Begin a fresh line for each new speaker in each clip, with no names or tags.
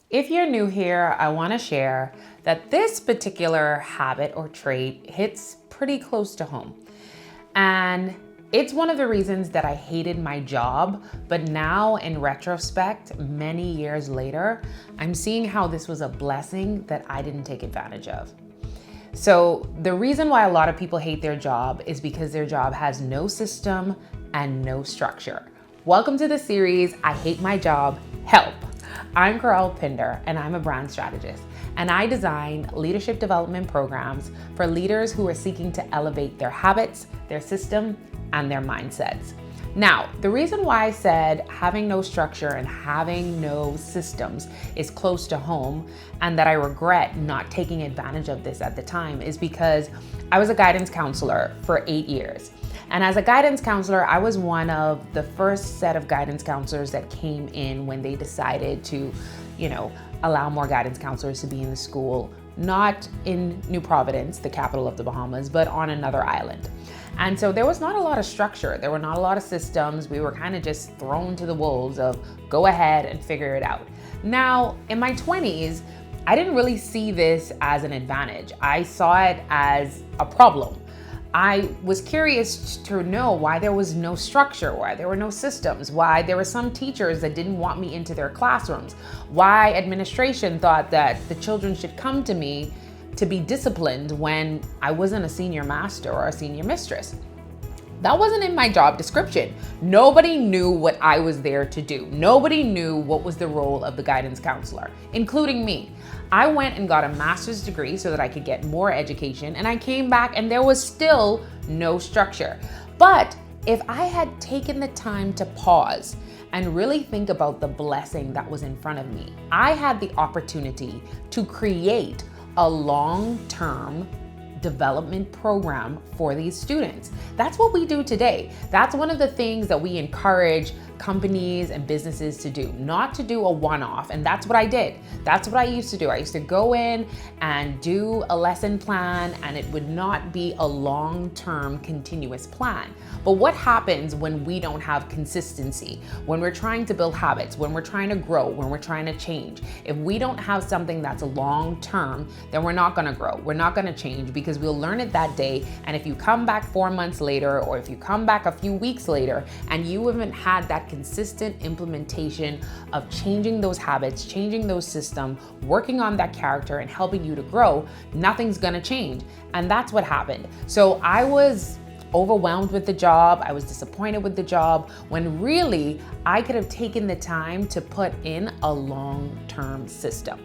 If you're new here, I want to share that this particular habit or trait hits pretty close to home. And it's one of the reasons that I hated my job, but now in retrospect, many years later, I'm seeing how this was a blessing that I didn't take advantage of. So the reason why a lot of people hate their job is because their job has no system and no structure. Welcome to the series, I Hate My Job, Help. I'm Carol Pinder and I'm a brand strategist, and I design leadership development programs for leaders who are seeking to elevate their habits, their system, and their mindsets. Now, the reason why I said having no structure and having no systems is close to home and that I regret not taking advantage of this at the time is because I was a guidance counselor for 8 years. And as a guidance counselor, I was one of the first set of guidance counselors that came in when they decided to, allow more guidance counselors to be in the school, not in New Providence, the capital of the Bahamas, but on another island. And so there was not a lot of structure. There were not a lot of systems. We were kind of just thrown to the wolves of go ahead and figure it out. Now, in my 20s, I didn't really see this as an advantage. I saw it as a problem. I was curious to know why there was no structure, why there were no systems, why there were some teachers that didn't want me into their classrooms, why administration thought that the children should come to me to be disciplined when I wasn't a senior master or a senior mistress. That wasn't in my job description. Nobody knew what I was there to do. Nobody knew what was the role of the guidance counselor, including me. I went and got a master's degree so that I could get more education, and I came back and there was still no structure. But if I had taken the time to pause and really think about the blessing that was in front of me, I had the opportunity to create a long-term development program for these students. That's what we do today. That's one of the things that we encourage companies and businesses to do, not to do a one-off. And that's what I did. That's what I used to do. I used to go in and do a lesson plan, and it would not be a long-term continuous plan. But what happens when we don't have consistency, when we're trying to build habits, when we're trying to grow, when we're trying to change? If we don't have something that's long-term, then we're not gonna grow. We're not gonna change because we'll learn it that day. And if you come back 4 months later, or if you come back a few weeks later and you haven't had that consistent implementation of changing those habits, changing those systems, working on that character and helping you to grow, nothing's gonna change. And that's what happened. So I was overwhelmed with the job. I was disappointed with the job when really I could have taken the time to put in a long-term system.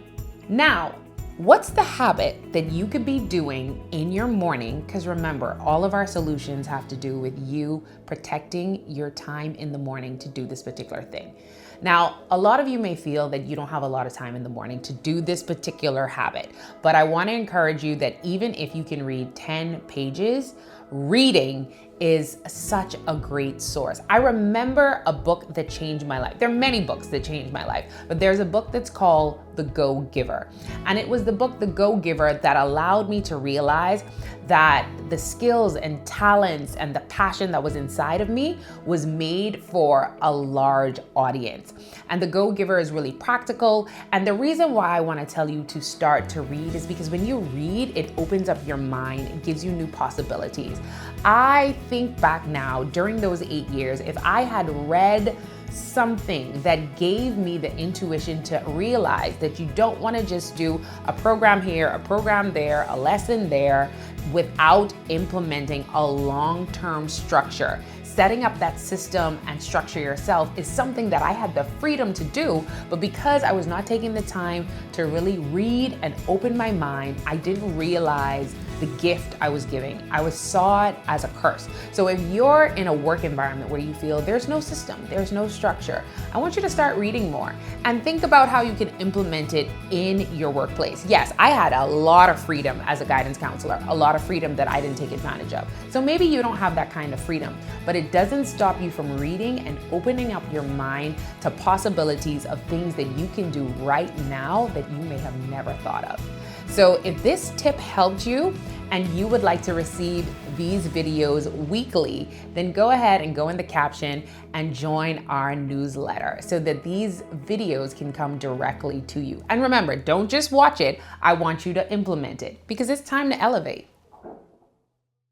Now, what's the habit that you could be doing in your morning? Because remember, all of our solutions have to do with you protecting your time in the morning to do this particular thing. Now, a lot of you may feel that you don't have a lot of time in the morning to do this particular habit, but I want to encourage you that even if you can read 10 pages, reading is such a great source. I remember a book that changed my life. There are many books that changed my life, but there's a book that's called The Go-Giver. And it was the book, The Go-Giver, that allowed me to realize that the skills and talents and the passion that was inside of me was made for a large audience. And The Go-Giver is really practical. And the reason why I want to tell you to start to read is because when you read, it opens up your mind, it gives you new possibilities. I think back now, during those 8 years, if I had read something that gave me the intuition to realize that you don't want to just do a program here, a program there, a lesson there, without implementing a long-term structure. Setting up that system and structure yourself is something that I had the freedom to do, but because I was not taking the time to really read and open my mind, I didn't realize the gift I was giving. I saw it as a curse. So if you're in a work environment where you feel there's no system, there's no structure, I want you to start reading more and think about how you can implement it in your workplace. Yes, I had a lot of freedom as a guidance counselor, a lot of freedom that I didn't take advantage of. So maybe you don't have that kind of freedom, but it doesn't stop you from reading and opening up your mind to possibilities of things that you can do right now that you may have never thought of. So if this tip helped you and you would like to receive these videos weekly, then go ahead and go in the caption and join our newsletter so that these videos can come directly to you. And remember, don't just watch it. I want you to implement it because it's time to elevate.